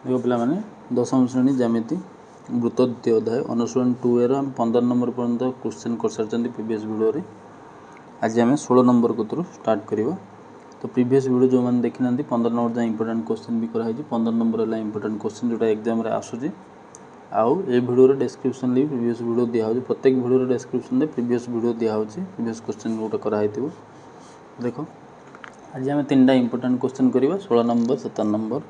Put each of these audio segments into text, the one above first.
देखो पे दशम श्रेणी ज्यामिति वृत्त द्वितीय अध्याय अनुसरण 2 एर आम 15 नंबर पर्यंत क्वेश्चन कर सारी प्रीवियस वीडियो आज आम 16 नंबर कतरू स्टार्ट करवा। तो प्रीवियस वीडियो जो मैंने देखी ना 15 नंबर जहाँ इंपोर्टेंट क्वेश्चन भी कराई 15 नंबर है इंपोर्टेंट क्वेश्चन जोटा एग्जाम आसूँ आउ ए वीडियो डिस्क्रिप्शन भी प्रीवियस वीडियो दिखाई प्रत्येक वीडियो डिस्क्रिप्शन में प्रीवियस वीडियो दिखाई प्रीवियस क्वेश्चन गोटे कराई देख आज आम 3टा इंपोर्टेंट क्वेश्चन करवा 16 नंबर 17 नंबर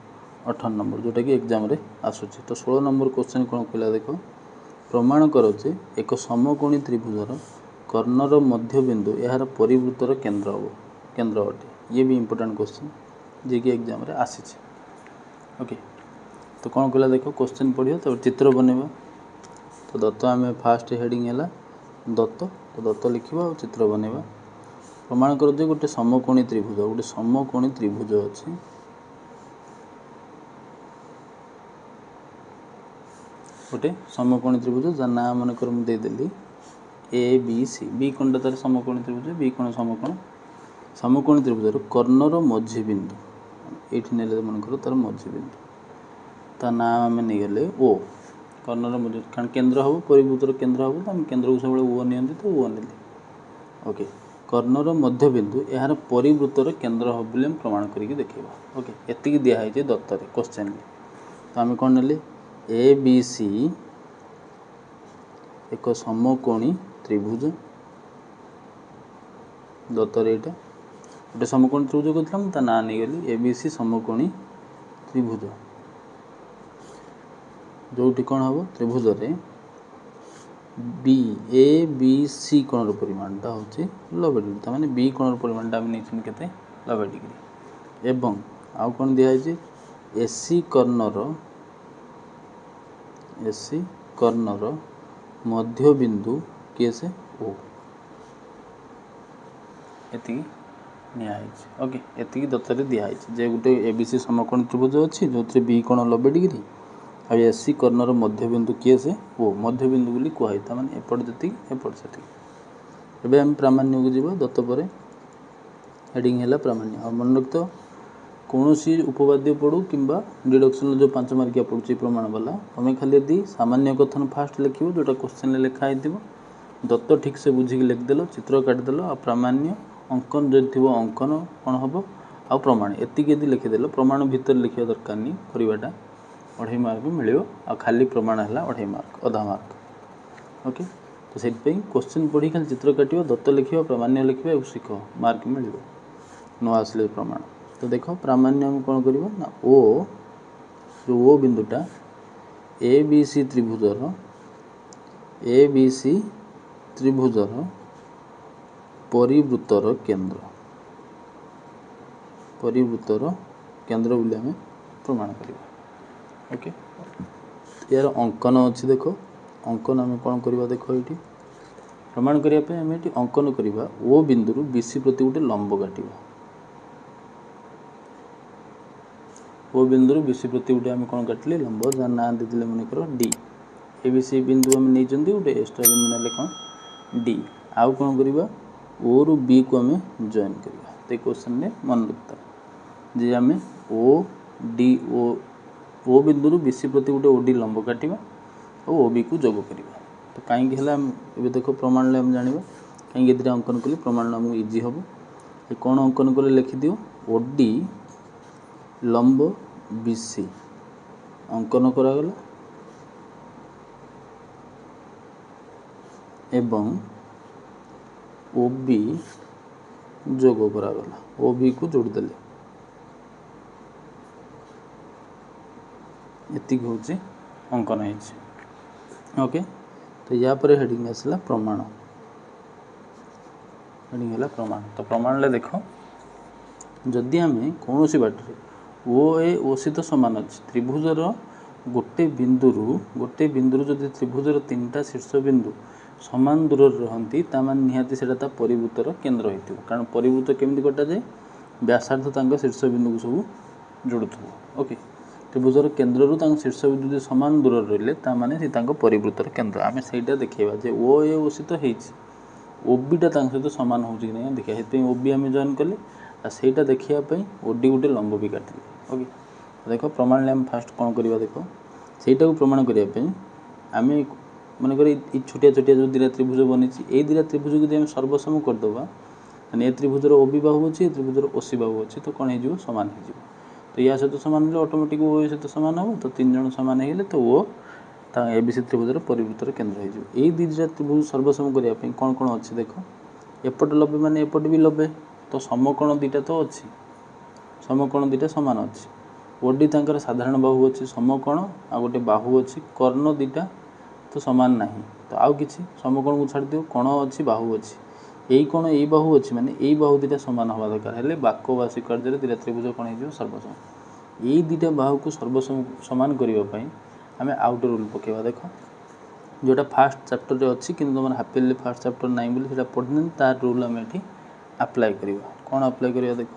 18 नंबर जोटा कि एग्जाम रे आसूची। तो 16 नंबर क्वेश्चन कौन कहला देख प्रमाण कर एक समकोणी त्रिभुजर कर्णर मध्यबिंदु यार परिवृत्तर केन्द्र अटे। ये भी इंपोर्टेंट क्वेश्चन जी कि एग्जाम रे आसी। ओके तो कौन कहला देख क्वेश्चन पढ़ियो तो चित्र बनेबा। तो दत्त आम फास्ट हेडिंग है दत्त तो दत्त लिखा और चित्र बनेबा। प्रमाण कर गोटे समकोणी त्रिभुज अच्छी गोटे समकोणी त्रिभुज जार ना मनकर मुझेदेली ए बी सी बी कोण तार समकोणी त्रिभुज बी कोण समकोणी त्रिभुज कर्णर मझी बिंदु ये मनकर तार मझी बिंदु ता ना आम नहीं ओ कर्णर मझी कारण केन्द्र हम परिवृत्तर केन्द्र हम तो आम केन्द्र को सब ओ नि तो ओ ने। ओके कर्णर मध्यबिंदु यार परिवृत्तर केन्द्र हम बोली प्रमाण करके देखा। ओके एति दिखाई दत्तर क्वेश्चन तो आम कौन ने ए बी सी एक समकोणी त्रिभुज दत्तर यहाँ गोटे समकोणी त्रिभुज कहता ना नहीं गली ए बी सी समकोणी त्रिभुज जो कौन हम त्रिभुज रे बी ए बी सी कोणर परिमाणटा हूँ 90 डिग्री तमाने बी कोणर परिमाणटा आम नहीं के 90 डिग्री एवं आउ कौन दिखाई एसी कर्णर मध्य बिंदु किए से ओ एति निहाई। ओके एति दत्तर दिखाई जे गोटे एबीसी समकोण त्रिभुज अच्छी जो बी कोण 90 डिग्री आ एसी कर्णर मध्य बिंदु किए से ओ मध्य बिंदु बोली कहुई मैंने एपट जी एपट से एवं आम प्रामाण्य को जीवा दत्त पर हेडिंग है प्रामाण्य और मन रखते कौन सी उपवाद्य पढ़ू कि डिडक्शन जो 5 मार्किया पड़ुची प्रमाण वाला तुम्हें खाली यदि सामान्य कथन फास्ट लिख जोटा क्वेश्चन लिखाई दत्त ठीक से बुझिकी लिखदेल चित्र काटिदेल आ प्रामाण्य अंकन जो थी अंकन कौन हम आ प्रमाण एति यदि लिखिदेल प्रमाण भितर लिखा दरकार नहीं करवाटा 2.5 मार्क मिले आ खाली प्रमाण है 2.5 मार्क अधा मार्क। ओके तो से क्वेश्चन पढ़ी खाली चित्र काट दत्त लिखा प्रामाण्य लिखा शिख मार्क मिले न आसले प्रमाण। तो देख प्रामाण्य हम कौन करवा ना ओ जो ओ बिंदुटा ए बी सी त्रिभुजर परिवृत्तर केन्द्र बोली आम प्रमाण करवा। ओके यार अंकन अच्छी देख अंकन आम कौन करवा देख ये प्रमाण करने आम ये अंकन करवा ओ बिंदु बी सी प्रति गोटे लंब काटिबा ओ बिंदु बीसी प्रति गोटे आम कौन काटिले लंब जार ना देते मनकर डी ए बी सी बिंदु आम नहीं गोटे एक्सट्रा बिंदु ना कौन डी आउ कौन करवा ओ रु बी को आम जॉइन करवा। तो क्वेश्चन में मन रखता जे आम ओ डी ओ बिंदु बीसी प्रति गोटे ओडी लंब काटिबा और ओ बी को जोग करवा। तो कहीं देख प्रमाण आम जाना कहीं अंकन कले प्रमाण आमको इजी हम कौन अंकन कले लिखिदिव ओडी लंब बीसी अंकन करागला एवं ओबी जोग करागला ओबी को जोड़देले एति हूँ अंकन है। ओके तो या पर हेडिंग आसला प्रमाण हेडिंग है प्रमाण। तो प्रमाण ले देख जदि आम कौन सी बाटर ओ ए ओ सी तो सामान अच्छी त्रिभुजर गोटे बिंदु जदि त्रिभुजर 3टा शीर्ष बिंदु सामान दूर रहती निहाती से परिवृत्तर केन्द्र हो कारण परिवृत्त केमती कटा जाए व्यासार्ध शीर्ष बिंदु को सब जोड़ुव। ओके त्रिभुजर केन्द्र शीर्ष बिंदु सामान दूर रही परिवृत्तर केन्द्र आम से देखा जे ओ ए ओ सी तो ओबीटा सहित सामान हो देखा से ओबी आम जॉइन कले आईटा देखापी ओडी गोटे लंब भी काटिले। ओके देख प्रमाण आम फास्ट कौन करवा देख सहीटा को प्रमाण करने आम मन कर छोटिया छोटिया जो दीटा त्रिभुज बनी ये दीटा त्रिभुज को आम सर्वसम करदे ए त्रिभुजर ओबी बाहु अच्छी त्रिभुजर ओसी बाहु अच्छी तो कौन हो सामान हो तो या सहित सामान हेल्ले ऑटोमेटिक ओ सहित सामान हम तो तीन जन सामान हेल्ले तो ओ एबीसी त्रिभुजर परिवृत्तर केन्द्र हो यही दीटा त्रिभुज सर्वसम करने कौन कौन अच्छे देख एपट लबे मान एपट भी लबे तो समकोण दीटा तो अच्छी समकोण दीटा सामान अच्छी ओडी तांकर साधारण बाहु अच्छी समकोण आ गोटे बाहु अच्छी कर्ण दीटा तो सामान ना तो आउ कि समकोण को छाड़ दियो कोण अच्छी बाहु अच्छी यही कोण यही बाहु अच्छी माने यही बाहु दीटा सामान हवा दरकार हेल्ले बाक्यवासी कार्य दीटा त्रिभुज कौन हो सर्वसम यही दीटा बाहु को सर्वसम सामान करने आम आउ गोटे रूल पकेवा देख जोटा फास्ट चैप्टर रे अच्छी कि तुम हाफियरली फास्ट चैप्टर ना बोली पढ़ने तार रूल आम ये अप्लाई करवा कौन अप्लाई करवा देख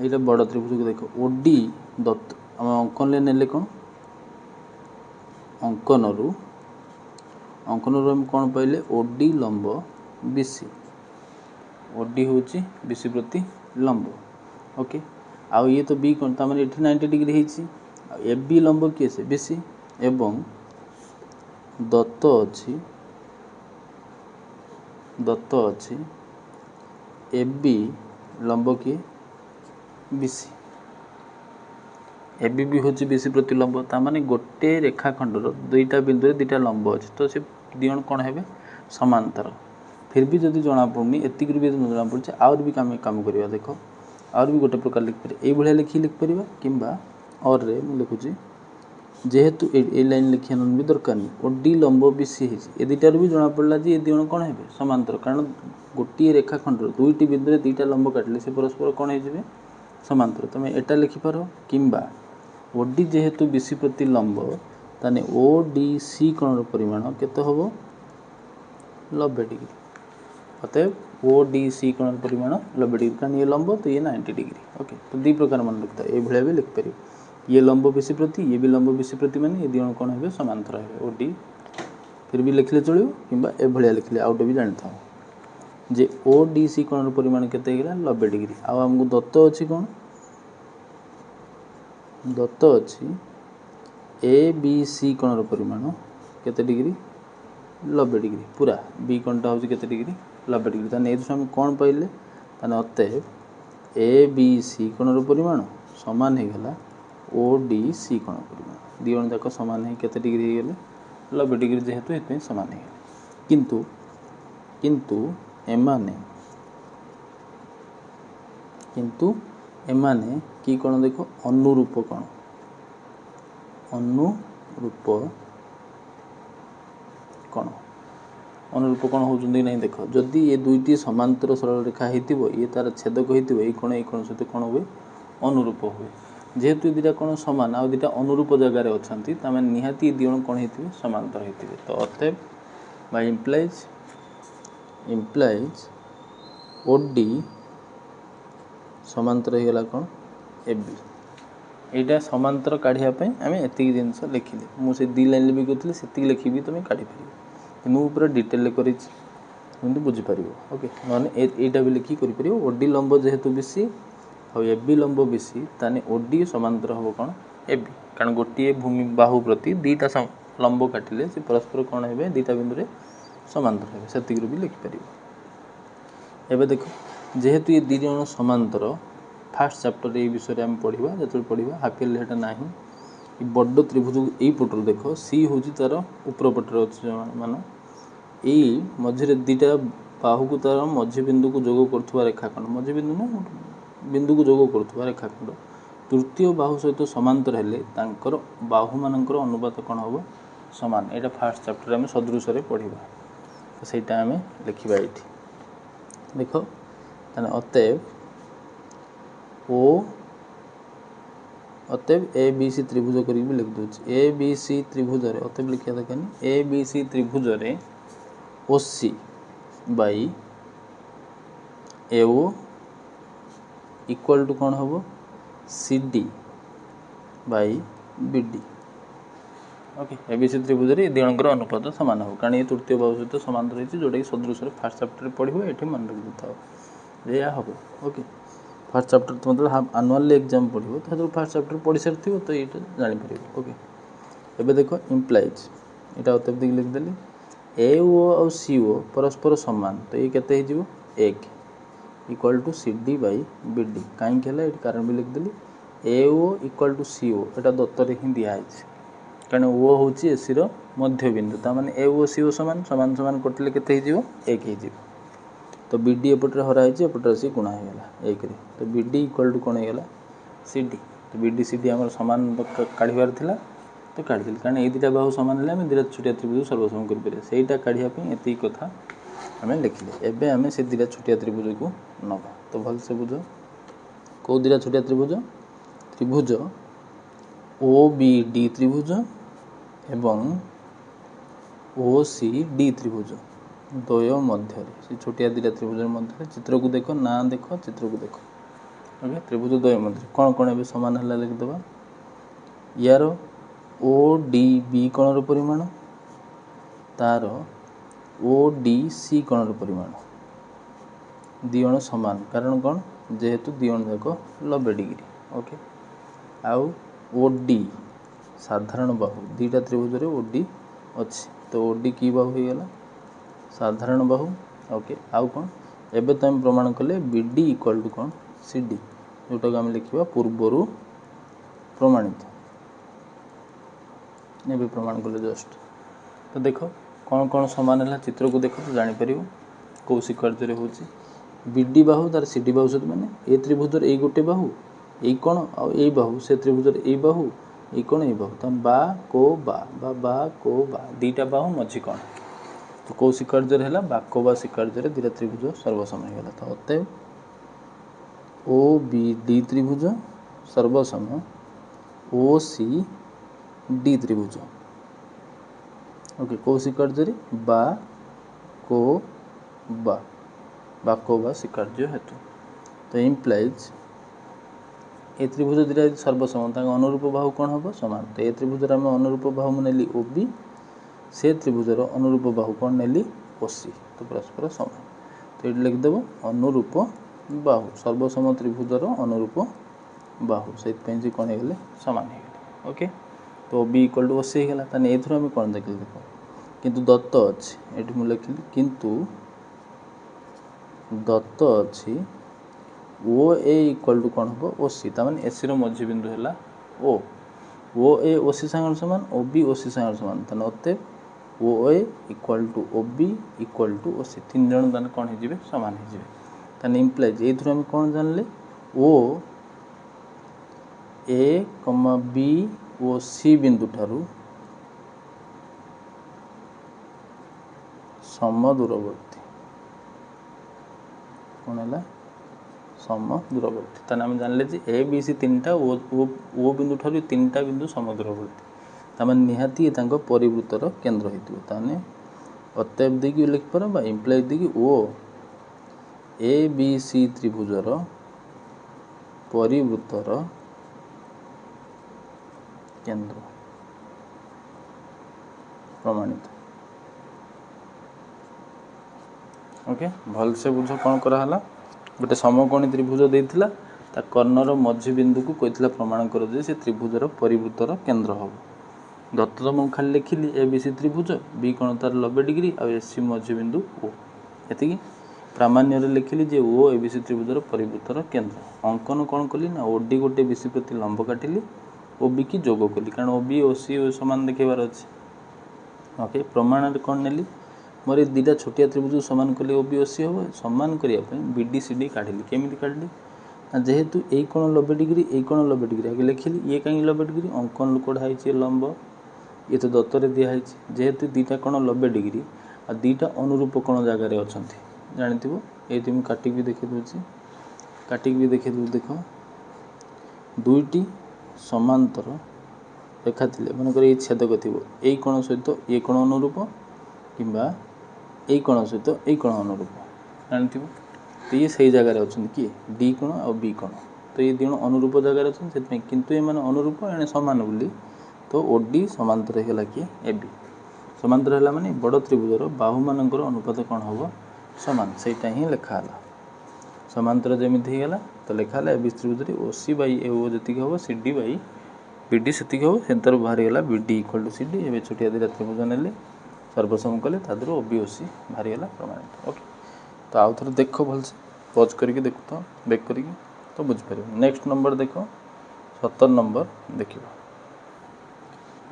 ये बड़ त्रिभुज को देख ओडी दत्त आम अंकन ने कौन अंकन आम कौन पाइले ओडी लंब बीसी ओडी हूँ बीसी प्रति लंब ओके आउ ये तो बी कौन तार ये 90 डिग्री होती ए बी लंब किए से बीसी एवं दत्त अच्छी ए बी लंब किए बीसी ए बी भी हूँ बीसी प्रति लंब ताने गोटे रेखाखंडर दुईटा बिंदु दुईटा लंब अच्छे तो सी दिजन कौन है समांतर फिर भी जदि जना पड़नी एतिक भी जना पड़े आउर भी कम करवा देख आउर भी गोटे प्रकार लिखिपर ये लिखिपर कि और रे लिखुची जेहेतु ए लाइन लिखिया भी दरकार नहीं ओडी लंब बीसी ए दुटार भी जना पड़ा जे ये दिजन कौन है समांतर कारण गोटे रेखाखंड दुईटी बिंदु दुईटा लंब काटिले से परस्पर कौन हो समांतर तुम एटा लिखिपार किंबा ओडी जेहेतु बीसी प्रति लंब ताने ओ डी सी कोणर परिमाण केते हम 90 डिग्री अतएव ओ डी सी कोणर परिमाण 90 डिग्री कारण ये लंब तो ये 90 डिग्री ओके तो दी प्रकार मन लिखता है ये भी लिखिपर ये लंब बीसी प्रति ये भी लंब बीसी प्रति माने ये दिजन कौन है समांतर है ओडी फिर भी लिखले चलो किंबा ए लिखले आउट भी जानी था जे ओ डी सी कोणर परिमाण केते गला 90 डिग्री आ हमको दत्त अच्छी कौन दत्त अच्छी ए बी सी कोणर परिमाण केते डिग्री 90 डिग्री पूरा बी कोणटा होची केते डिग्री 90 डिग्री ताने एथु हम कोन पाइले ताने अतएव ए बी सी कोणर परिमाण समान हे गला ओ डी सी कोण परिमाण दिजन जाक समान है केते डिग्री हो गले 90 डिग्री जेहेतु ये समान है किंतु एमाने की कोण देखो अनुरूप कोण अनुरूप कोण होउचंदी नहीं देख जदि ये दुईटी समांतर सरल रेखा हेतिबो ये तार छेदक हेतिबो ये कोण सहित कोण हुए अनुरूप हुए जेहेतु दुटा कोण समान आ दुटा अनुरूप जगार अच्छा तामें निहाती दिजन कौन होते समांतर होते तो अतएव बाय इम्प्लाइज ओडी समांतर होगा कौन ए बी यहाँ समांतर काढ़ापी आम एतिक जिनस लिखिले मुझे दी लाइन भी कहती से लिखी भी तुम काढ़ी पार मुझे पूरा डिटेल कर बुझीपार ओके ना भी लिखी कर ओडी लंब जेहेतु बीसी और ए बी लंब बीसी ताने ओडी समांतर हम कौन ए बी कारण गोटे भूमि बाहु प्रति दुईटा लंब काटिले से परस्पर कौन है दुईटा बिंदु समांतर है से भी लिखिपर एवं देख जेहेतु ये दिज समांतर फास्ट चैप्टर ये विषय आम पढ़ा जो पढ़ा हाफियरली हेटा ना बड़ त्रिभुज यही पटर देख सी हूँ तार उपरपटर अच्छे मान यही मझे दुईटा बाहु को तार मझी बिंदु को जोग कर रेखाखंड मझी बिंदु ना बिंदु को जोग कर रेखाखंड तृतीय बाहु सहित समांतर हेले तांकर बाहु मानकर अनुपात कौन हम सामान यहाँ फास्ट चैप्टर आम सदृश पढ़ा तो सहीटा आम लिखा ये देख अतएव ए बी सी त्रिभुज कर लिख दूसरी ए बी सी त्रिभुज अतएव लिखा देखें ए बी सी त्रिभुज O C by A O equal to कौन हम C D by B D okay A B C त्रिभुज दिजणकर अनुपात सामान हो कारण ये तृतीय बाहु सहित समांतर होती जोटा कि सदृश फास्ट चैप्टर पढ़ो ये मन रखी था यह हम ओके फास्ट चैप्टर तो मतलब हाफ आनुअल एग्जाम पढ़ो तो फास्ट चैप्टर पढ़ी सारी तो ये जापर ओके। एबे देखो इम्प्लाइज यहाँ अत दिख लिखिदेली ए ओ और सी ओ परस्पर सामान तो ये केते हो एक equal to C D by B D कहीं ये कारण भी लिखिदेली ए ओ इक्वाल टू सी ओ यहाँ दत्तर ही दिखाई कारण ओ हूँ एसी मध्यबिंदु ताने ए ओ सी ओ सामान सामान सामान कटिले केते हो एक हो तो बी डी एपटे हराई एपटे आसी गुणा होगा एक तो बी डी इक्वाल टू कौन होगा सी डी तो बी डी सी डी आम सामान काढ़ार था तो काढ़ी कारण ये दुटा बाहु सामान है आम दुटा छोटिया त्रिभुज सर्वसम करा काढ़ापी एति कथा आम लिखिले एबे आम से दुटा छोटिया त्रिभुज को नवा तो भल से बुझ कौ दुटा छोटिया त्रिभुज त्रिभुज ओ बी डी त्रिभुज एवं ओ सी डी त्रिभुज द्वय मध्य से छोटिया दुटा त्रिभुज मध्य चित्र को देख ना देख चित्र को देख ओके त्रिभुज द्वय मध्य कौन कौन ए सामान है लिखिदेवा यार ओ डी बी कोणर परिमाण तार ओ डी सी कोणर परिमाण दिजण सामान कारण कौन जेहेतु दिजण जाक 90 डिग्री ओके आउ ओ डी साधारण बाहु दुटा त्रिभुज ओ डी अच्छी तो ओ डी की बाहु होगा साधारण बाहु ओके आउ कौन एबे तो आम प्रमाण कले बी डी इक्वाल टू कौन सी डी जोटा आम लिखा पूर्वर प्रमाणित एबे प्रमाण कले जस्ट तो देख कौन कौन सामान है चित्र को देख तो जापर कौ शिकार्य हो बी डी बाहु तार सी डी बाहु सहित मैंने ए त्रिभुजर ये गोटे बाहु ये कौन आउ ये बाहु से त्रिभुजर ये बाहु ये कौन ये बाहु तम बा को बा दुटा बाहु मझी कौन तो कौ शिकार्य है बाको बा शिकार्य दुटा त्रिभुज सर्वसम होगा तो अतएव ओ बी डी त्रिभुज सर्वसम ओ सी डी त्रिभुज ओके कौ शिकार्य बा को बा शिकार्य हेतु तो इम्प्लाइज ए त्रिभुज दुटा सर्वसम अनुरूप बाहु कौन हम सामान तो ए त्रिभुजर आम अनुरूप बाहु मुझे ओ बी से त्रिभुजर अनुरूप बाहु कौन नेली ओ सी तो परस्पर सामान तो ये लिखिदेव अनुरूप बाहु सर्वसम त्रिभुजर अनुरूप बाहु से कौन हो सामान हो ओके तो बी इक्वल टू ओ सी होगा ताने एथुर आम कौन देखिए देख किंतु दत्त अच्छी ये मुझे लिखिली किंतु दत्त अच्छी ओ ए इक्वल टू कौन हम ओ सी ताने एसी मझी बिंदु है ओ ए ओ सी सांग सामान ओ बी ओ सी सांग सामान ताने अतएव O A equal to O B equal to O C तीन जन ताने कौन हो सामान हो ताने इम्प्लाइज ये आम कौन जानले ओ ए कमा बी ओ सी बिंदु ठारू सम दूरवर्ती कौन है सम दूरवर्ती ताने आम जानले ए बी सी तीन टा ओ बिंदु ठारू तीन टा बिंदु सम दूरवर्ती ताने निहाती परिवृत्तर केन्द्र होने अतएव देकी लिखिपार बा इम्प्लाइज देकी ओ ए बी सी त्रिभुजर परिवृत्तर केन्द्र प्रमाणित ओके भल से बुझ कौन कराला गोटे समकोणी त्रिभुज देता ता कर्णर मझी बिंदु को कहता प्रमाण कर जे से त्रिभुजर परिवृत्तर केन्द्र हम दत्त तो मुझे खाली लिखिली ए बी सी त्रिभुज बी कोण तार 90 डिग्री आ एसी मझी बिंदु ओ ये प्रामाण्य लिखिली जे ओ ए बी सी त्रिभुजर परिवृत्तर केन्द्र अंकन कौन कली ना ओ डी गोटे बी सी प्रति लंब काटिली ओ बी की जोग कली कारण ओ बी ओ सी सामान देखेबार अच्छे ओके प्रमाण कौन नेली मोर ये दुटा छोटिया त्रिभुज सामान कली ओ बी ओ सी हम सामान करने बी डी सी डी काढ़ी केमी काढ़ी जेहेतु ये कोण 90 डिग्री ये कोण 90 डिग्री आगे लिखिली ये कहीं 90 डिग्री अंकन कढ़ाई लंब ये तो दत्तर दिखाई जेहेतु दुटा कोण 90 डिग्री आ दुटा अनुरूप कोण जगार अच्छा जानते ये मुझे काटिक भी देखे दूसरी काटिक भी देखे दू देख दुईटी समांतर रेखा थी मनकर ये छेदक थी यही कोण सहित ये कोण अनुरूप किंबा यही कोण सहित यही कोण अनुरूप जानते तो ये सही जगार अच्छा किए डी कोण आ बी कोण तो ये दिण अनुरूप जगार अच्छा किंतु ये अनुरूप एने सामान बोली तो ओ डी समांतर होगा किए ए बी समांतर है माने बड़ त्रिभुजर बाहु मानकर अनुपात कौन हम सामान से ही लिखाला समांतर जमीती होगा तो लिखा है एबीसी त्रिभुज ओसी बाई एओ जी हम सीडी बाई बीडी से हम से बाहरी गला बीडी इक्वल टू सीडी ए छोटिया दुटा त्रिभुज ने सर्वसम कले तादर ओबी ओसी बाहरी गला प्रमाणित। ओके तो आउ थे देख भलसे पज करके देखु तो बैक करके तो बुझीपर। नेक्स्ट नंबर देख 17 नंबर देख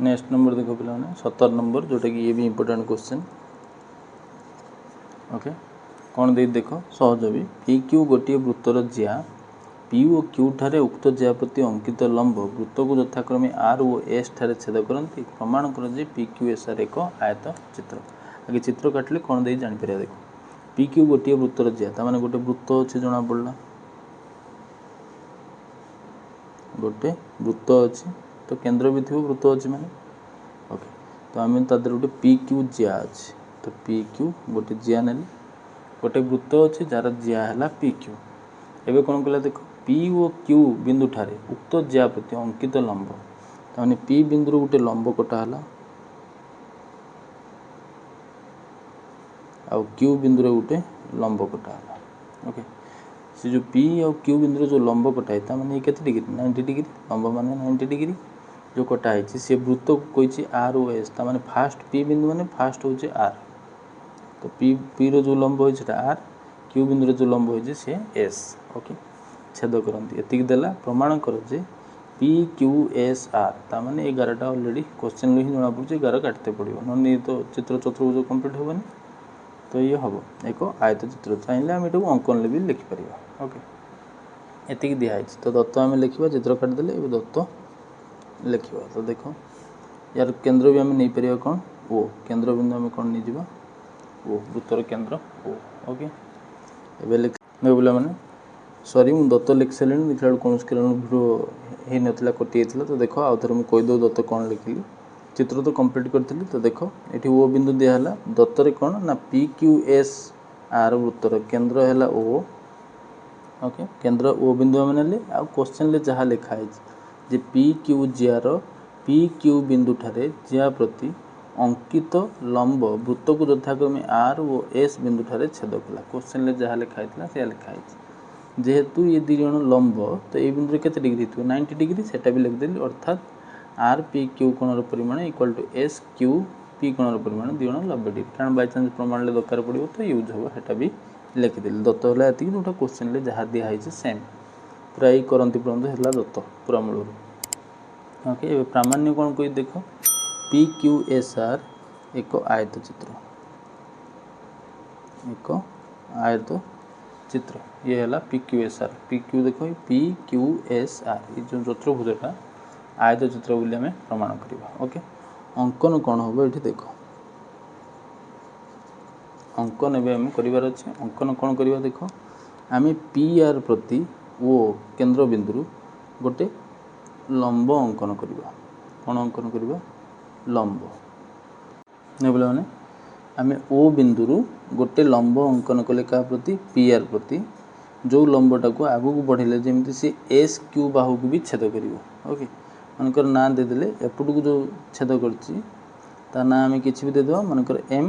नेक्स्ट नंबर देख पे 17 नंबर जोटा कि ये भी इंपोर्टेंट क्वेश्चन। ओके कौन दे देख सहज भी पी क्यू गोटे वृत्तर जिया पी ओ क्यू ठारे उक्त जिया प्रति अंकित लंब वृत्त को यथाक्रमे आर और एस ठारे छेद करती प्रमाण कर J P Q S R एक आयत चित्र। आगे चित्र काटिले कौन दे जापर देख पी क्यू गोटे वृत्तर जिया ताने गोटे वृत्त अच्छे जना पड़ा गोटे वृत्त अच्छी तो केन्द्र भी थी वृत्त अच्छी माने। ओके तो आम तादर गोटे पी क्यू जिया अच्छी तो पी क्यू गोटे जिया ने गोटे वृत्त अच्छी जार जिया है पी क्यू। एवं कौन कला देख पी ओ क्यू बिंदु ठारे उक्त जिया प्रति अंकित लंब ताने पी बिंदु गोटे लंब कटाला आउ क्यू बिंदु गोटे लंब कटाला। ओके से जो पी और क्यू बिंदु जो लंब कटाई ताने केते डिग्री 90 डिग्री लंब माने 90 डिग्री जो कटाई से वृत्त को कही आर ओ एस ताने फास्ट पी बिंदु माने फास्ट हो आर तो पी रो जो लंब हो आर क्यू बिंदु जो लंब हो सी एस। ओके छेद करती एतिक देला प्रमाण कर J P Q S R ताने 11टा अलरेडी क्वेश्चन ही जना पड़े 11 काटते पड़ो नहीं तो चित्र चतुर्भुज कंप्लीट हेनी तो ये हम एक आयत चित्र चाहिए आम ये अंकन भी लिखिपर। ओके एतिक दिखाई तो दत्त आम लिखा चित्र काटिदेले ये दत्त लिखा तो देख यार केन्द्र भी आम नहीं पार कौन ओ केन्द्र बिंदु आम कौन नहीं जा ओ वृत्तर केन्द्र ओ। ओके एवं लिख पे सॉरी मुझे दत्त लिखि सारे देखा कौन भिडियो हो नाला कटि जाता तो देख आउ थे मुझे कहीदे दत्त कौन लिखिली चित्र तो कंप्लीट करी तो देख ये ओ बिंदु दिहला दत्तर कौन ना पी क्यू एस आर वृत्तर केन्द्र है ओ। ओके केन्द्र ओ बिंदु आम ने आ क्वेश्चन जहाँ लिखाई जे पी क्यू जियार पी क्यू बिंदु ठारे जिया प्रति अंकित लंब वृत्त को यथाक्रमे आर और एस बिंदु ठारे छेद कला क्वेश्चन जहाँ लिखाई से लिखाई जेहेतु ये दी जन लंब तो ये बिंदु के डिग्री थी 90 डिग्री से भी लिखिदेली अर्थात आर पी क्यू कोणर परिमाण equal to S Q P कोणर परिमाण दी जन 90 डिग्री कारण बाई चान्स प्रमाण दरकार पड़ो तो यूज हम सेटा भी लिखिदेली दत्त है ये जो क्वेश्चन जहाँ दिखाई सेम पूरा ये करती पर्यंत है दत्त पूरा मूल। ओके ये प्रामाण्य कौन कही देख पी क्यू एस आर एक आयत चित्र एक आयत चित्र ये है P Q S R P Q देख पी क्यू एस आर ये जो चतुर्भुजटा आयत चित्र बोली आम प्रमाण करवा। ओके अंकन कौन हम ये देख अंकन एवं करार अच्छे अंकन कौन करवा देख आम पी आर प्रति ओ केन्द्र बिंदु गोटे लंब अंकन करवा कौन अंकन करवा लंब नहीं बोला मैंने आम ओ बिंदु गोटे लंब अंकन कले क्या प्रति पी आर प्रति जो लंबटा को आगू को बढ़ेले जमी सी एस क्यू बाहू को भी छेद कर। ओके मनकर ना देदेले एपट को जो छेद कर ना आम कि भी देदेबा मनकर एम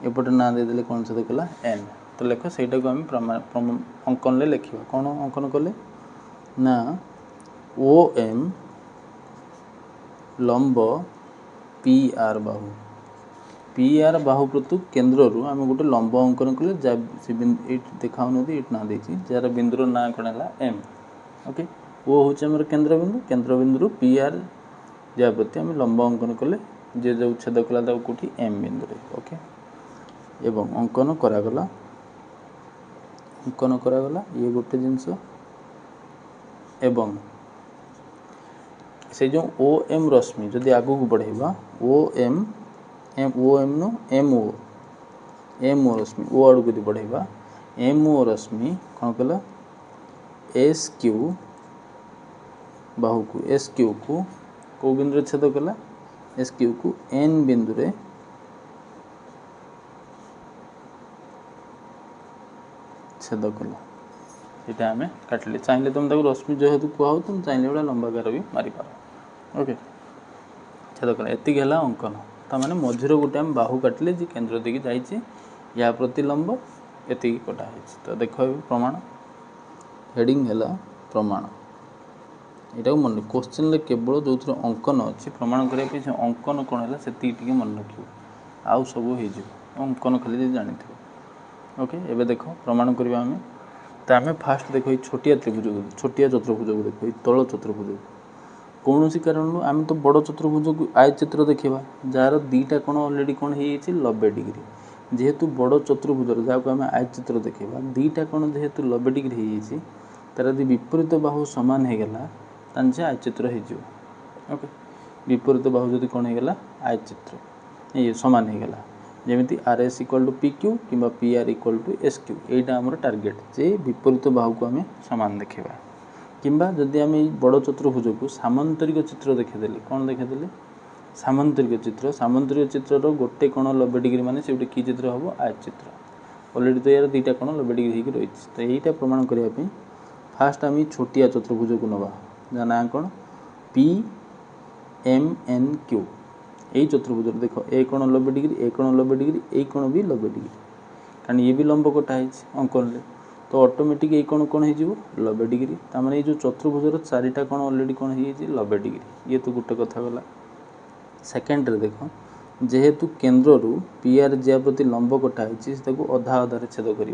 एपटे ना देदेले कौन छेद कला एन तो लेख सहीटा को आम अंकन लिखा कौन अंकन कले ना ओ एम लंब पी आर बाहू पी आर बाहु प्रतु केन्द्र आम गोटे लंब अंकन कले देखा ये ना देखिए जार बिंदुर ना कौन है एम। ओके ओ हूँ केन्द्र बिंदु पी आर जहाँ प्रति आम लंब अंकन कले जे जो छेद कला कौटी एम बिंदु। ओके एवं अंकन करागला ये गोटे जिनस एवं से जो ओ एम रश्मि जदि आगू को बढ़ेगा ओ एम नो एम ओ रश्मि ओ आड़ को बढ़ेगा एम ओ रश्मि कौन कला एस क्यू बाहू को एस क्यू को कौ बिंदु छेद कला एस क्यू को एन बिंदु रे छेद कला ये आम काटिले चाहिए तुम रश्मि जेहेतु कहू तुम चाहिए गोटे लंबाकार भी मारी पार। ओके छेद कला एतिक है अंकन ताने मझीर गोटे आम बाहू काटिले जी केन्द्र देखिए जाइए या प्रति लंब एतिकी कटा है। तो देख प्रमाण हेडिंग है प्रमाण यहाँ मन क्वेश्चन केवल जो थे अंकन अच्छी प्रमाण करने से अंकन कौन है से मन रख आउ सब हो अंकन खाली जानी ओके। एवं देख प्रमाण करवा आम तो आम फास्ट देख छोटिया त्रिभुज छोटिया चतुर्भुज को देख तल चतुर्भुज कौन सी कारण आम तो बड़ चतुर्भुज को आय चित्र देखा जार दीटा कौन अलरेडी कौन हो 90 डिग्री जेहेतु बड़ चतुर्भुज जहाँ आम आय चित्र देखा दीटा कौन जेहेतु 90 डिग्री हो तार यदि विपरीत बाहु सामान होगला से आय चित्र हो ओके। विपरीत बाहु जब कौन होगला आय चित्र ये सामान होगला जमी R S equal to P Q कि P R equal to S Q यहाँ आम टार्गेट जे विपरीत बाहु को आम सामान देखा किंबा जदि आम बड़ चतुर्भुज को सामांतरिक चित्र देखीदे कौन देखीदे सामांतरिक चित्र गोटे कोण 90 डिग्री माने से गोटे कि चित्र हम आय चित्र अलरेडी तो यार दुईटा कोण 90 डिग्री होगी रही तो यहीटा प्रमाण करने फास्ट आम छोटिया चतुर्भुज को नवा जहाँ ना कौन पी एम एन क्यू यही चतुर्भुज देख ए कोण 90 डिग्री ए कोण 90 डिग्री ए कोण भी 90 डिग्री कारण ये भी लंब कटा है अंकन तो ऑटोमेटिक ये कोण कौन हो 90 डिग्री तार जो चतुर्भुजर चारिटा कोण अलरेडी कौन हो 90 डिग्री ये तो गोटे कथा गला। सेकेंड रे देख जेहेतु केन्द्र रू पी आर जा प्रति लंब कटा है अधा अधारे छेद कर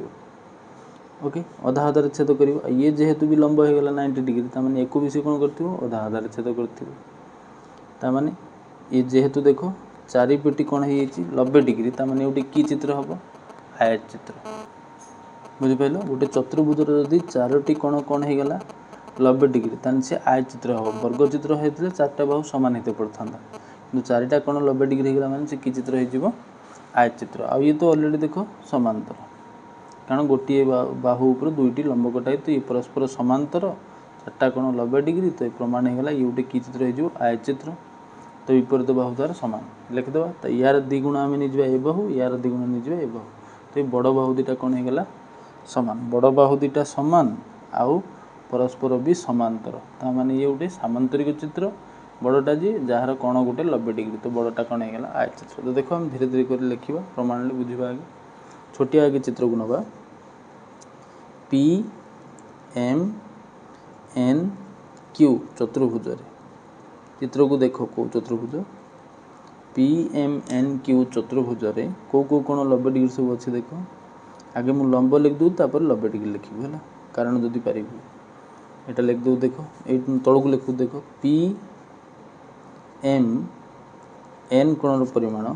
ओके अधा अधारे छेद कर ये जेहेतु भी लंब हो गला 90 डिग्री ताने एक भी सी कौन कर अधा अधारे छेद कर ये जेहेतु देख चारि पेटी कौन हो 90 डिग्री ताने गोटे कि चित्र हम आय चित्र बुझिपाल गोटे चतुर्भुजर जदि चारोटी कोण कौन होगला 90 डिग्री ताने से आय चित्र हम वर्ग चित्र होते चार्टा बाहु सामान होते पड़ता कि चारिटा कोण 90 डिग्री होगला माने से कि चित्र हो आय चित्र आ ये तो अलरेडी देख समांतर कारण गोटे बाहु ऊपर दुईटी लंब कटा तो ये परस्पर समांतर चार्टा कोण 90 डिग्री तो ये प्रमाण होगला ये गोटे कि चित्र हो आय चित्र तो विपरीत बाहु द्वारा सामान लिखिदेवा तो यार द्विगुण आम नहीं ए बाहु यार द्विगुण नहीं ए बाहु तो ये बड़ बाहु दुटा कौन होगला सामान बड़ बाहु दुटा सामान आउ परस्पर भी समांतर ताने ये गोटे सामांतरिक चित्र बड़टा जी जार कोण गोटे 90 डिग्री तो बड़टा कौन होगला आय चित्र तो देखो हम धीरे धीरे कर लिखा प्रमाण बुझा आगे छोटिया आगे चित्र को नवा पी एम एन क्यू चतुर्भुज चित्र को देख कौ चतुर्भुज पी एम एन क्यू चतुर्भुज कौ कौ कोण 90 डिग्री सब अच्छे देख आगे मुझे लंब लिख दूँ 90 डिग्री लिखी है कारण जदि पारि यहाँ लिख दो देख ये तौक लिखू देख पी एम एन कोण परिमाण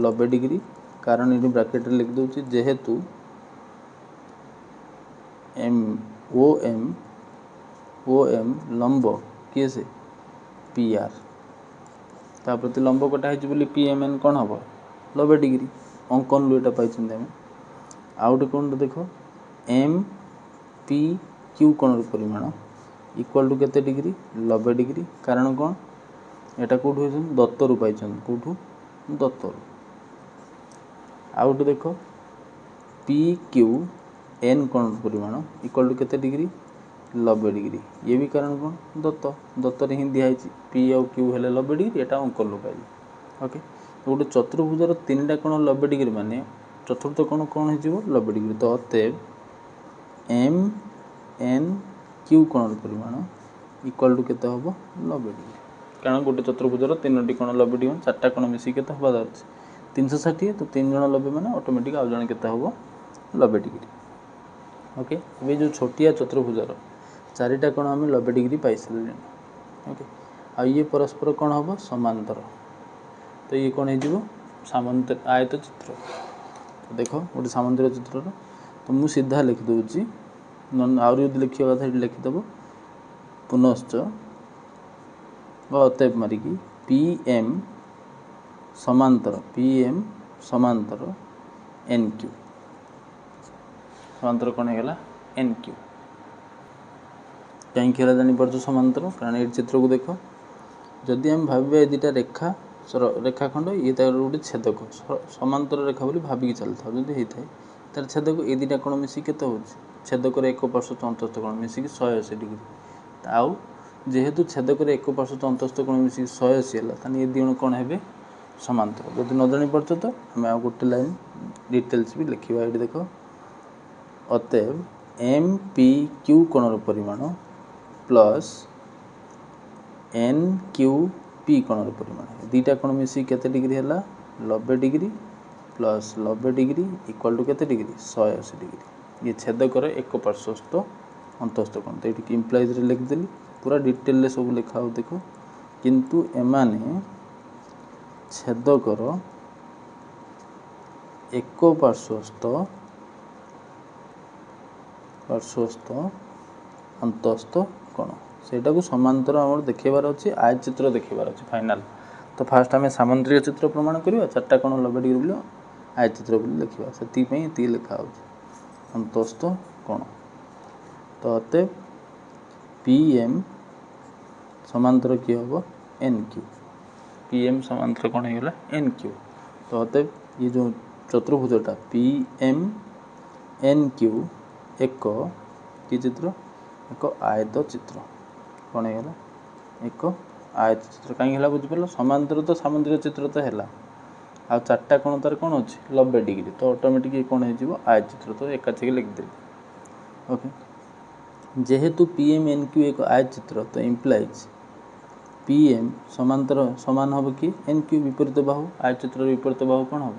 90 डिग्री कारण ये ब्राकेट लिख दूँ जेहेतु एम ओ एम लंब किए से पी आर ता प्रति लंब कटा है पी एम एन कौन हम 90 डिग्री अंकन लुटा पाई आम आउ गोटे कौन देख एम पी क्यू कोण परिमाण इक्वल टू केते डिग्री 90 डिग्री कारण कौन यहाँ कौटू दत्तर पाई कौटू दत्तर आउ गोटे देख पी क्यू एन कोण परिमाण इक्वल टू केते डिग्री 90 डिग्री ये भी कारण कौन दत्तर ही दिखाई पी आउ क्यू है 90 डिग्री यहाँ अंकन पाइल ओके तो गोटे चतुर्भुजर 3टा कोण 90 डिग्री माने चतुर्थ कोण कौन हो 90 डिग्री तो अतएव एम एन क्यू कोण परिमाण इक्वल टू केते हम 90 डिग्री कारण गोटे चतुर्भुजर 3टी कोण 90 डिग्री 4टा कोण मिसिक केते हवा दरकार 360 तो 3 जण 90 माने ऑटोमेटिक आउ जण केते हम 90 डिग्री ओके। ये जो छोटिया चतुर्भुजर चारिटा कोण आम 90 डिग्री पाई सारे ओके आ ये परस्पर कौन हम समांतर तो ये कौन हो सामांतर आयत चित्र तो देख गोटे सामांतर चित्र तो मुझे सीधा लिखिदे आहरी लिखा कथा ये लिखिदेव पुनश्च अतएव मारिकी पी एम समांतर एन क्यू समांतर कौन होगा एन क्यू कहीं जापर समांतर कारण ये चित्र को देख जदि आम भाविया दुटा रेखा रेखाखंड ये गोटे छेदक समांतर रेखा बोली भाविकी चलता जब होता है तार छेदक ये दुटा कोण मिसिक केते हो छेदक एक पार्श्व चतुर्थ कोण मिसिक 180 डिग्री आउ जेहेतु छेदक एक पार्श्व चतुर्थ कोण मिसिक 180 है ये दिण कौन है समांतर जब न जापर तो आम आ गोटे लाइन डिटेल्स भी लिखा ये देख ଅତଏବ ଏମ୍ ପି କ୍ୟୁ କୋଣର ପରିମାଣ ପ୍ଲସ୍ ଏନ୍ କ୍ୟୁ ପି କୋଣର ପରିମାଣ ଦୁଇଟା କୋଣ ମିଶିକି କେତେ ଡିଗ୍ରୀ ହେଲା 90 degree plus 90 degree equal to केते डिग्री 180 डिग्री ये छेदकर एक पार्श्वस्थ अंतस्थ कोण तो ये इम्प्लाइज रे लिखदेली पूरा डिटेल रे सब लिखा हो देखो किंतु एमाने छेदकर एक पार्श्वस्थ अंतस्थ कोण सेटा को समांतर आमर देखेबार अछि आयचित्र देखेबार अछि फाइनल तो फास्ट आम सामुद्रिक चित्र प्रमाण करवा चार्टा कोण 90 डिग्री बोल आयचित्र बोली लिखा से लिखा हो अंतस्थ कोण तो अतः पी एम समांतर किए हम एन क्यू पी एम समांतर कौन होगा एन क्यू तो अतः ये जो चतुर्भुजटा पी एम एन क्यू एक कि चित्र एक आयत चित्र कौन होगा एक आयत चित्र कहीं बुझिपार समांतर तो सामुद्रिक चित्र तो है आ चार्टा कोण तार कौन अच्छे 90 डिग्री तो ऑटोमेटिक कौन हो आयत चित्र तो एकाथी लिखदेली ओके जेहेतु पी एम एन क्यू एक आयत चित्र तो इम्प्लाइज पी एम समांतर समान हम कि एन क्यू विपरीत बाहु आयत चित्र विपरीत बाहु कौन हम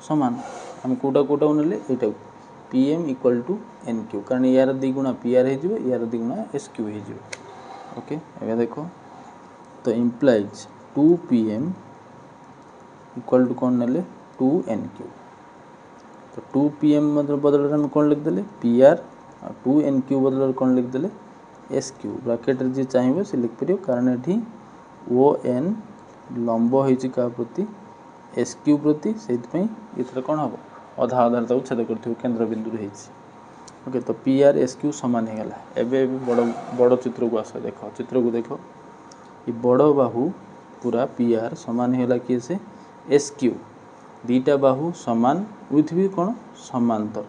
समान आम कौटा ना यहाँ P M equal to N Q कारण यार दिगुणा पी आर हो यार दिगुणा एस क्यू हो ओके एवं देख तो implies 2 P M equal to कौन ना 2 एन क्यू तो 2 पी एम बदल में कौन लिखदेले पी आर 2 एन क्यू बदल कौन लिखदेले एस क्यू ब्राकेट जी चाहिए से लिखिपर कारण ये ओ एन लंब हो प्रति एस क्यू प्रति से कौन हम अधा अधार तक छेद कर केन्द्र बिंदु ओके तो पी आर एस क्यू सामान होगा एवं बड़ बड़ चित्र को आस देख चित्र को देख ये बड़ बाहु पूरा पी आर सामान होगा किए से एस क्यू दीटा बाहु सामान विथ भी कौन समांतर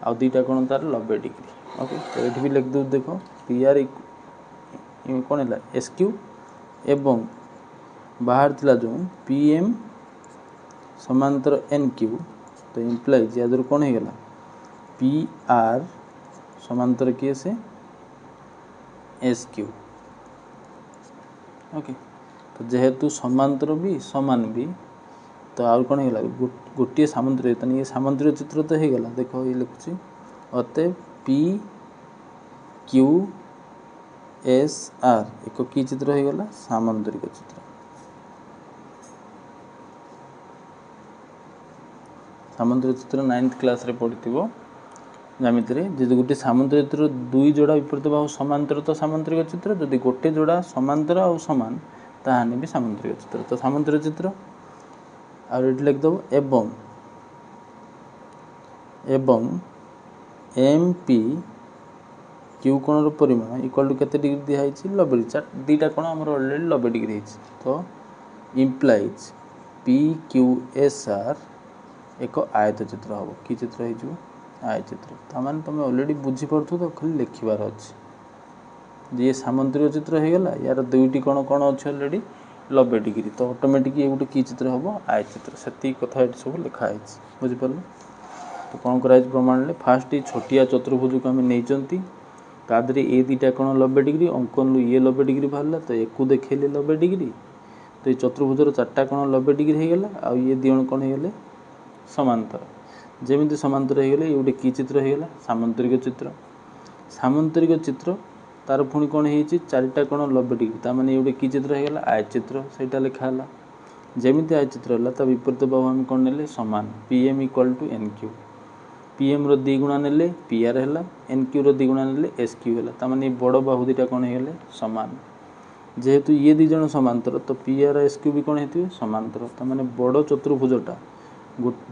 आउ दीटा कौन तार 90 डिग्री ओके तो ये भी लिख दो देख पी आर कौन है एस क्यू एवं बाहर थिला जो पी एम समांतर एन क्यू तो इम्प्लाइज या कौन होगा पी आर समांतर किए से एस क्यू ओके तो जेहेतु समांतर भी समान भी तो आउ कौन होगा गोटे सामुद्रिक ये सामुद्रिक चित्र तो होगा देख ये लिखुची अतः पी क्यू एस आर एक कि चित्र होगा सामुद्रिक चित्र सामुद्रिक चित्र 9th क्लास रे पढ़ी ज्यामिति जो गोटे सामुद्रिक चित्र दुई जोड़ा विपरीत बाहु समांतर तो सामुद्रिक चित्र जदि गोटे जोड़ा समांतर और समान ताहानी भी सामुद्रिक चित्र तो सामुद्रिक चित्र और ये लिखदेव एवं एम पी क्यू कोणर परिमाण इक्वल टू केते डिग्री दिखाई 90 डिग्री दीटा कोण आमर ऑलरेडी 90 डिग्री तो implies P Q S R एक आयत चित्र हम कि चित्र हो आयत चित्र तामान तुम ऑलरेडी बुझीपु तो खाली लिखबार अच्छे ये सामुद्रिक चित्र होगा यार दुईटी कोण कौन अच्छे ऑलरेडी 90 डिग्री तो ऑटोमेटिक ये गोटे कि चित्र हम आयत चित्र से कथा ये सब लिखाई बुझीपार तो कौन कर प्रमाण फास्ट ये छोटिया चतुर्भुज को आम नहीं तादे ये दीटा कोण 90 डिग्री अंकन ये 90 डिग्री बाहर तो एक देखिले 90 डिग्री तो ये चतुर्भुजर चार्टा कोण 90 डिग्री होगा आउ ये दिण कौन होगले समांतर जमी समांतर होगले ये गोटे कि चित्र होगा सामुद्रिक चित्र तार पुणी कौन हो चारिटा कोण 90 डिग्री ताने ये गोटे कि चित्र होगा आयत चित्र से लिखाला जमी आयत चित्र है विपरीत बाहु आम कौन ने सामान P M equal to N Q P M रि गुणा ने पी आर है एन क्यू रि गुणा ने एस क्यू है ताने बड़ बाहु दीटा कौन होगले सामान जेहेतु ये दिज समांतर तो पी आर एस क्यू भी कौन होते समांतर ताने बड़ चतुर्भुजटा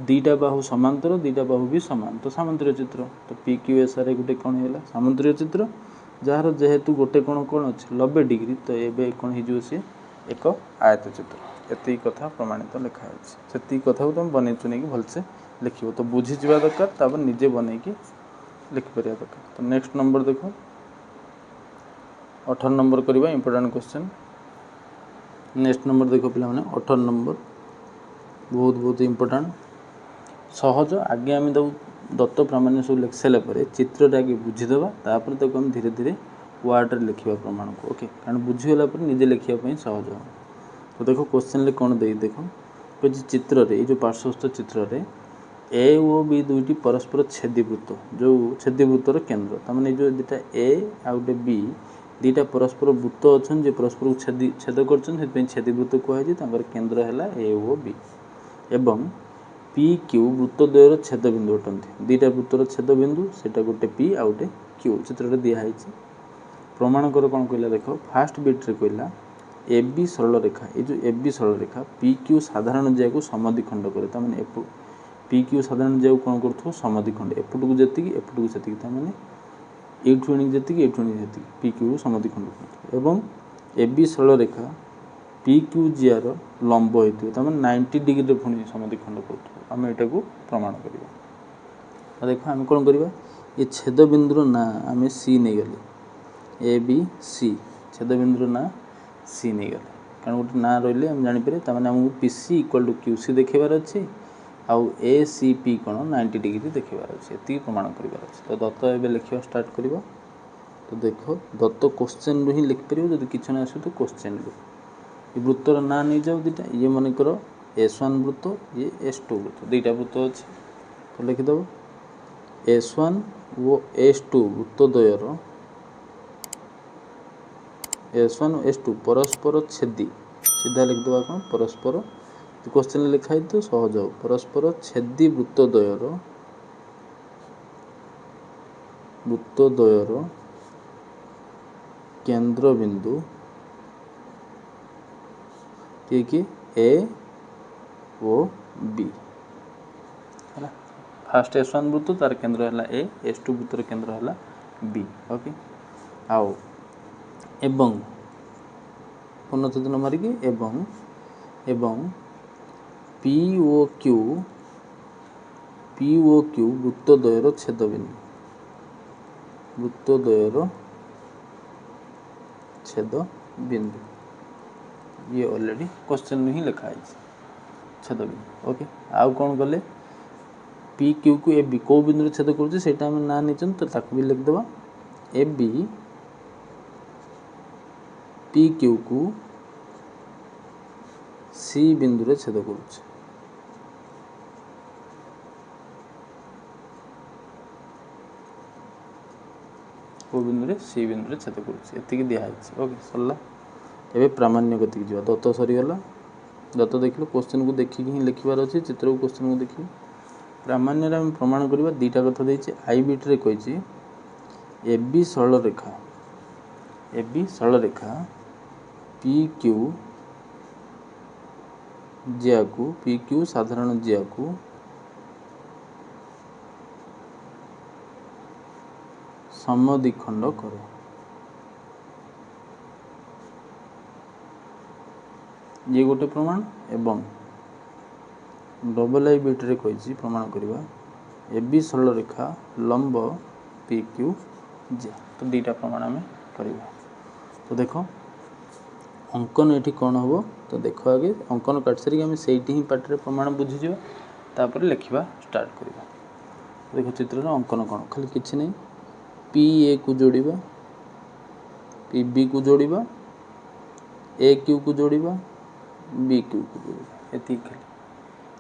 दीटा बाहु समांतर दीटा बाहु भी समान तो सामुद्रिक चित्र तो पी क्यू एस आर गोटे कौन होगा सामुद्रिक चित्र जार जेहेतु गोटे कौन कौन अच्छे 90 डिग्री तो ये कौन हो सी एक आयत चित्र एति कथा प्रमाणित लिखाई से कथा को तुम बन चुने भलसे लिख तो बुझी जा दरकार तापर निजे बन की लिखिपर दरकार तो नेक्स्ट नंबर देख 18 नंबर करवा इंपोर्टेंट क्वेश्चन नेक्स्ट नंबर देख पे 18 नंबर बहुत बहुत इम्पोर्टेंट सहज आगे आम दत्त प्रामाण्य सब लिखि सारापर चित्र आगे बुझीदे तापर तक हम धीरे धीरे वार्ड लिखा प्रमाण को ओके कारण बुझीगला निजे लिखापी सहज हो। तो देख क्वेश्चन कौन दे देख कह चित्र ये जो पार्श्वस्थ चित्र रे ए ओ बी दुईटी परस्पर छेदीवृत्त जो छेदीवृत्तर केन्द्र तमाने जो दुटा ए आ गए बी दुईटा परस्पर वृत्त अच्छा जो परस्पर छेद कर छेदीवृत्त कहुई केन्द्र है ए ओ बी एवं पी क्यू वृत्तद्वयर छेदबिंदु अटंती दुईटा वृत्तर छेदबिंदु से गोटे पी आ गए क्यू चित्र दिखाई प्रमाण कर कौन कहला देख फास्ट बिट्रे कहला ए बी सरल रेखा ये जो ए बी सरल रेखा पी क्यू साधारण जिया को समद्विखंड करे तमाने पी क्यू साधारण जिया कौन कर समद्विखंड एपट को जी एपट को जी तमाने एठू एणिक जी एठू एणिक जी पी क्यू समद्विखंड कर एवं ए बी सरल रेखा पी क्यू जियार लंब होता 90 डिग्री पुणी समद्विखंड कर आम यहाँ प्रमाण करवा देख आम कौन करवा ये छेदबिंदुर ना आम सी नहीं गले ए बी सी छेदबिंदुर ना सी नहीं गले कारण गोटे ना रही आम जापर तमें आमको P C equal to Q C देखेबार अच्छे आउ ए सी पी कौन 90 डिग्री देखेबार अच्छे ये प्रमाण करार अच्छे। तो दत्त एवं लिखा स्टार्ट कर तो देख दत्त क्वेश्चन रू ही लिखिपर जब किसी ना आस तो क्वेश्चन रू ये वृत्तर ना नहीं जाओ दुटा ये मनकर S1 वृत्त ये S2 वृत्त दुईटा वृत्त अच्छे तो लिखिदेव S1 वो S2 वृत्तद्वयर S1 और S2 परस्पर छेदी सीधा लिखिदेवा कौन परस्पर क्वेश्चन लिखाई तो सहज हो परस्पर छेदी वृत्तद्वयर केंद्र बिंदु कि ए ओ बी है फास्ट S1 वृत्त तार केंद्र है ए S2 वृत्तर केंद्र है बी ओके आओ एवं पूर्णचंद्र मारिकी एवं पी ओ क्यू वृत्तद्वयर छेदबिंदु ये ऑलरेडी क्वेश्चन ही लिखाई छेदबिंदु ओके आउ कौन कले पी क्यू को ए बी कौ बिंदु छेद कर ना नहीं तो ताक भी लिखिदेवा ए बी पी क्यू को सी बिंदु रे छेद करुचे को बिंदु रे सी बिंदु रे छेद करुचे एतिकी दिखाई ओके सरला एबे प्रामाण्य गति जीवा दत्त सरीगला दत्त देखिल क्वेश्चन को देखिक ही लिखबार अच्छे चित्र को क्वेश्चन को देखिए प्रामाण्य आम प्रमाण करवा दुईटा कथा देछि आई बिट्रे कही ए बी सरल रेखा पी क्यू साधारण जिया को समद्विखंड करे ये गोटे प्रमाण एवं डबल आई बिट्रे कही प्रमाण करवा ए बी सरल रेखा लंब पी क्यू जिया तो दुईटा प्रमाण आम करवा। तो देख अंकन ये कौन हम तो देख आगे अंकन काट सारिक आम से ही पार्ट प्रमाण बुझीजा तापर लिखा स्टार्ट करवा। देख चित्र अंकन कौन खाली किसी नहीं पी ए को जोड़ा पी बी को जोड़ा ए क्यू को जोड़ा बी क्यू को जोड़ा ये खाली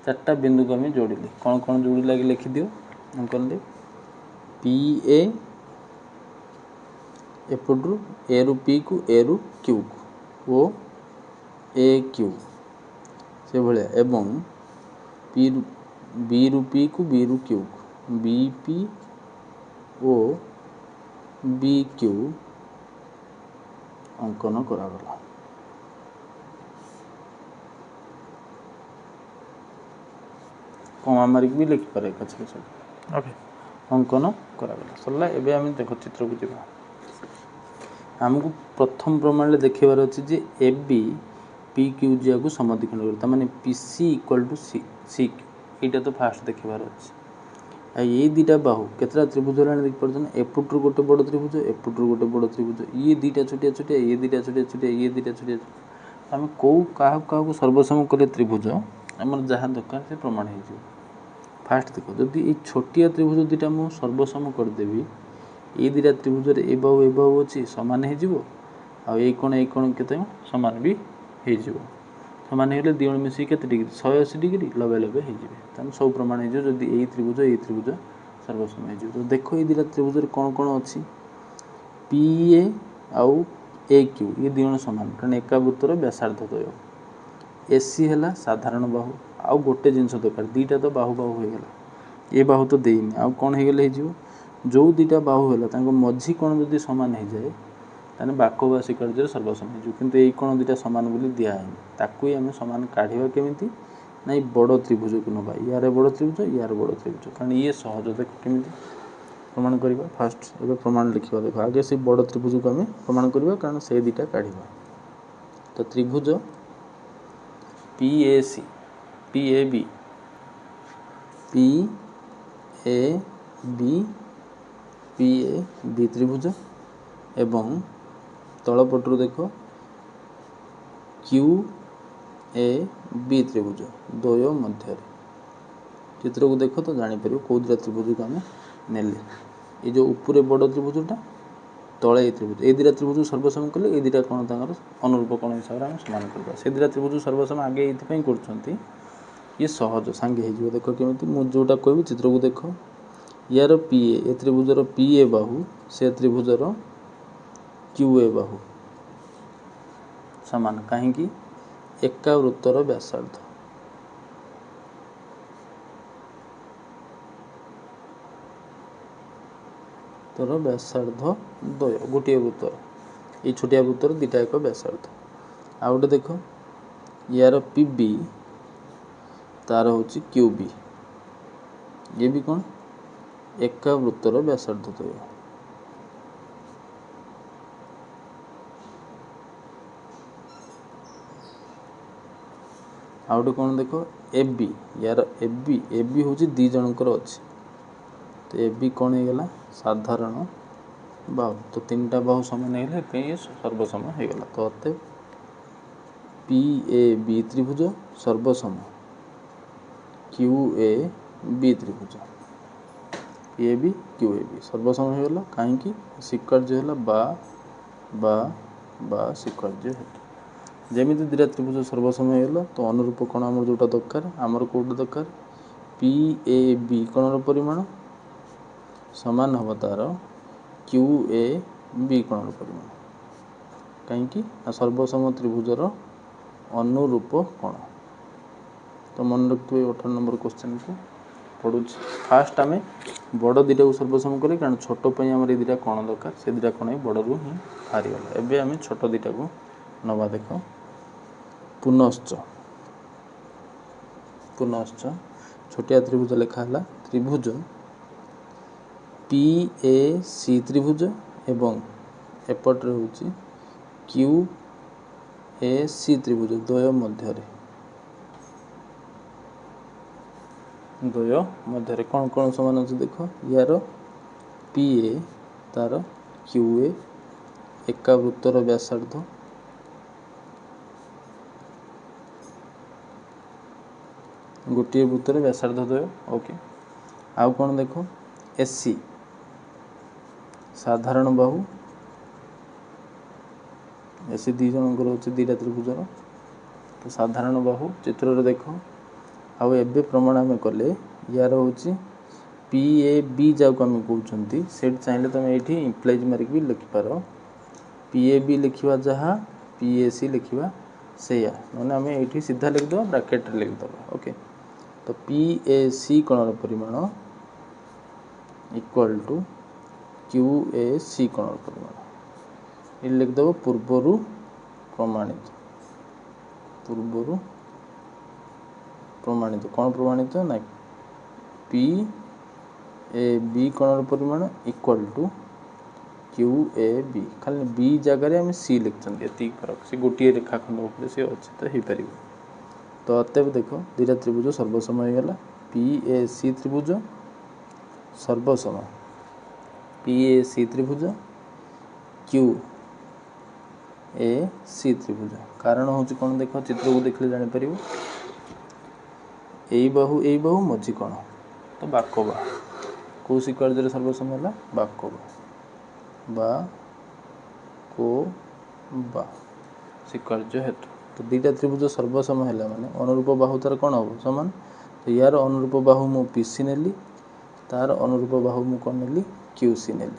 चार्टा बिंदु को आम जोड़िले कौन कौन जोड़िले आगे लिखिदिव अंकन पी ए एपटू ए रु पी को ए रु क्यू को ओ ए क्यू से भाया एवं पी बी रु पी को बी रु क्यू को B P O B Q अंकन करागला। कमा मारिक भी लिखिपारे पछे सब ओके अंकन करागला सरला। एबे आम देख चित्र को जीवा आमको प्रथम प्रमाण देखेबार अच्छे जे ए बी पी क्यू जिया को समद्विखंड कर माने पी सी इक्वल टू सी सी यहाँ तो फास्ट देखेबार अच्छे ये दुईटा बाहु केतटा त्रिभुज देख पार्छ एपट्रु गोटे बड़ त्रिभुज एपट्रु गोटे बड़ त्रिभुज ये दुईटा छोटिया छोटिया ये दुईटा छोटिया छोटिया ये दुईटा छोटिया आम कौ क्या सर्वसम कले त्रिभुज आम जहाँ दरकार से प्रमाण हो फास्ट देख जदि ये छोटिया त्रिभुज दुटा मु सर्वसम करदेवी ये दुटा त्रिभुज ए बाहु अच्छी सामान होण के सामान भी हो सामान हो दी मिसिक के डिग्री 180 डिग्री 90 हो सब प्रमाण हो जदि यही त्रिभुज सर्वसम हो तो देख ये दुटा त्रिभुज कौन कौन अच्छी पी ए आउ ए क्यू ये दिजन सामान कारण एका वृत्तर व्यासार्ध द्वय एसी है साधारण बाहु आउ गोटे जिनस दरकार दीटा तो बाहु हो गला ये बाहु तो देनी आउ कौन हो जो दुटा बाहु है मझी कोण जदि सामान हो जाए ताने बाक बा शिकार्य सर्वसम हो किंतु यही कोण दुटा सामान बोली दिहानी ताकू ही आम सामान काढ़ा केमी ना बड़ त्रिभुज को नवा यार बड़ त्रिभुज यार बड़ त्रिभुज कारण ये सहज देख केमी प्रमाण करवा फास्ट एवं प्रमाण लिखा देख आगे से बड़ त्रिभुज को आम प्रमाण करवा कारण से दुटा काढ़ा तो त्रिभुज P A C P A B P A B त्रिभुज एवं तलपटू देख क्यू ए बी त्रिभुज द्वय मध्य चित्र को देख तो जापर कौ दुटा त्रिभुज को आम नेले ये जो उपरे बड़ त्रिभुजटा तले त्रिभुज ये दुटा त्रिभुज सर्वसम कले ये दुटा कौन तर अनुरूप कोण हिसाब से आम सामान करवा से दुटा त्रिभुज सर्वसम आगे ये कर ये सहज सांगे हो देख केमी मुझे जोटा कह चित्र को देख यार पी ए त्रिभुजर पी ए बाहु से त्रिभुजर क्यू ए बाहु सामान कहीं एका वृत्तर व्यासार्ध तर व्यासार्ध द्वय गोटे वृत्तर ये छोटिया वृत्तर दुटा एक व्यासार्ध आ गए देख यार पी बी तार हूँ क्यू बी ये भी कौन एका वृत्तर व्यासार्ध द्वय आ गए कौन देख ए बी यार ए बी हूँ दी जनकर अच्छी तो ए बी कौन होगा साधारण बाहु तो तीन टा बाहु समान है सर्वसम होगा तो अतः पी ए बी त्रिभुज सर्वसम क्यू ए बी त्रिभुज A B Q A B सर्वसम होगा कहीं शिकार्य है बा शिकार्य है जमी दुटा त्रिभुज सर्वसम होगा तो अनुरूप कोण आम जोटा दरकार आमर कौटा दरकार पी ए बी कोणर परिमाण समान हम तार क्यू ए बी कोणर परिमाण कहीं सर्वसम त्रिभुजर अनुरूप कोण तो मन रखिए 18 नंबर क्वेश्चन को पढ़ू फास्ट आम बड़ दुटा को सर्वसम कले कारण छोट आम दुटा कौन दरकार से दुटा कौन बड़ रू ही बाहरीगला एवं आम छोट दुटा को नवा देख पुनश्च छोटिया त्रिभुज लिखाला त्रिभुज पी ए सी त्रिभुज एवं एपट्रे हूँ क्यू ए सी त्रिभुज द्वय मध्य कौन कौन समान अच्छे देख यार पी ए तार क्यू ए एका वृत्तर व्यासार्ध गोटे वृत्तर व्यासार्ध द्वय ओके आउ कौन देख एसी साधारण बाहु एसी दी जनकर अच्छे दुटा त्रिभुजर तो साधारण बाहु चित्र देख आउ एबे प्रमाण आम कले यार हूँ पी ए बी जाक आम कहते से चाहिए तुम ये इम्प्लाइज मारिक भी लिखिपार पी ए बी लिखा जहाँ पी ए सी लिखा से मैंने आम ये सीधा लिखिद ब्राकेट लिखिद ओके तो पी ए सी कोणर परिमाण इक्वल टू क्यू ए सी कोणर परिमाण ये लिखिदेव पूर्वर प्रमाणित कौन प्रमाणित ना पी ए बी कोणर परिमाण equal to Q A B खाली बी जगह आम सी लिखते ये फरक से गोटे रेखाखंड उपर सी अच्छे तो हो पार तो अतएव देख दुटा त्रिभुज सर्वसम होगा पी ए सी त्रिभुज सर्वसम पी ए सी त्रिभुज क्यू ए सी त्रिभुज कारण हूँ कौन देख चित्र को देखले जापर यही बाहु मझी कौन तो बाकोबा को सिक्वार्जर सर्वसम है बाकोबा बा को बा सिक्वार्ज हेतु तो दुईटा त्रिभुज सर्वसम है माने अनुरूप बाहु तार कौन हम समान तो यार अनुरूप बाहु मु पीसी नेली तार अनुरूप बाहु मु कौन नेली क्यूसी नेली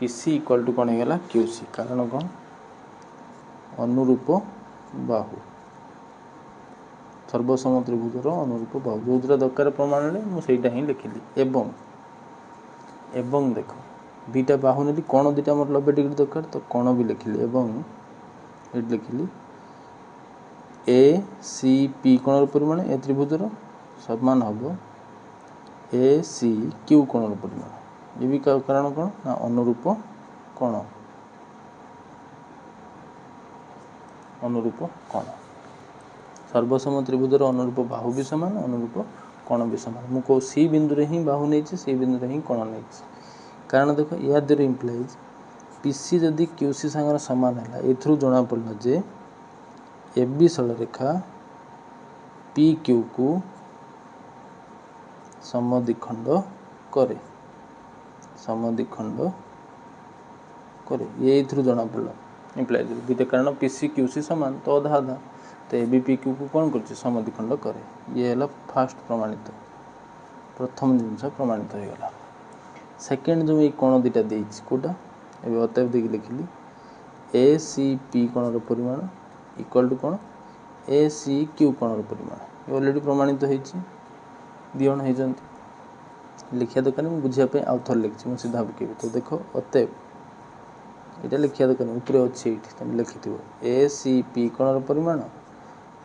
पीसी इक्वल टू कौन होगा क्यूसी कारण कौन अनुरूप बाहु सर्वसम त्रिभुजर अनुरूप बाहु जो दरकार प्रमाण मुझे ही लिखिली एवं देख दुईटा बाहु नेली कौन दुईटा मोर 90 डिग्री दरकार तो कौन भी लिखिली एवं ये लिखिली ए सी पी कोणर परिमाण ए त्रिभुजर समान हम ए सी क्यू कोणर परिमाण ये भी कारण कौन ना अनुरूप कोण सर्वसम त्रिभुजर अनुरूप बाहु भी समान अनुरूप कोण भी समान मुझे सी बिंदु रे ही बाहु नहीं सी बिंदु रे ही कोण नहीं कारण देख या द्वारा इम्प्लाइज पीसी जदि क्यूसी सांगर समान है एथरू जना पड़ा जे ए बी सरलरेखा पी क्यू को समद्विखंड करे ये एथरू जना पड़ा इम्प्लाइज दुईटा कारण पीसी क्यूसी समान तो अधा अधा तो ए बी पी क्यू को कौन कर समद्विखंड करे ये है फास्ट प्रमाणित प्रथम जिनस प्रमाणित हो गला सेकेंड जो ये कोण दुईटा देछि कोटा ए अतएव देखिए लिखिली ए सी पी कोणर परिमाण इक्वल टू कौन ए सी क्यू कोणर परिमाण ये ऑलरेडी प्रमाणित होती दिजन होती लिखा दरकार मुझे बुझापी आउ थे लिखी मुझे सीधा पकेबी तो देख अतएव यहाँ लिखा दरकार ऊपर अच्छे ये तुम लिखि ए सी पी कोणर परिमाण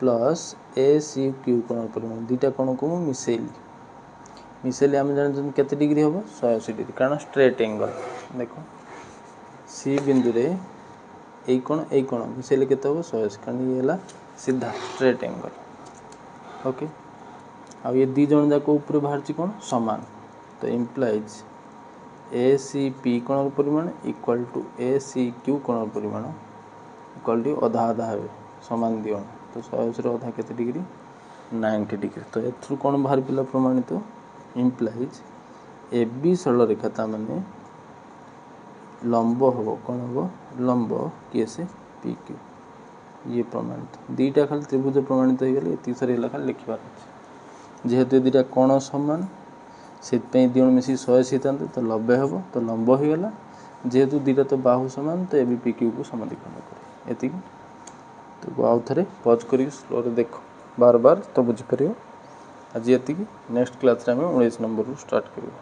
प्लस ए सी क्यू कोणर परिमाण दुईटा कोण को मुझे मिसेली आम जान के डिग्री हम 180 डिग्री कारण स्ट्रेट एंगल देख सी बिंदु रे यही कोण मिसेले के हम 180 कारण ये है सीधा स्ट्रेट एंगल ओके आ ये दी जन जाक ऊपर बाहर कौन समान तो इम्प्लाइज ए सी पी कोण परिमाण equal to A C Q कोण परिमाण इक्वल टू अधा अधा हे समान दी जन तो 180 अधा के डिग्री 90 डिग्री तो एथरू कौन बाहर पिला प्रमाणित तो इम्प्लाइज ए बी सरलरेखा ता माने लंब हम कौन हम लंब किए से पी क्यू ये प्रमाणित दुईटा खाली त्रिभुज प्रमाणित हो गले ये सारी खाली लिखबार अच्छे जेहेतु दुईटा कोण समान से दी जन मिसी 180 था तो 90 हम तो लंब हो गला जेहेतु दुईटा तो बाहु समान तो ए बी पी क्यू को समद्विखंड करे एति तो आउ थे पज कर स्लो देख बार बार तो बुझीपर आज ये नेक्स्ट क्लास में 19 नंबर स्टार्ट करियो।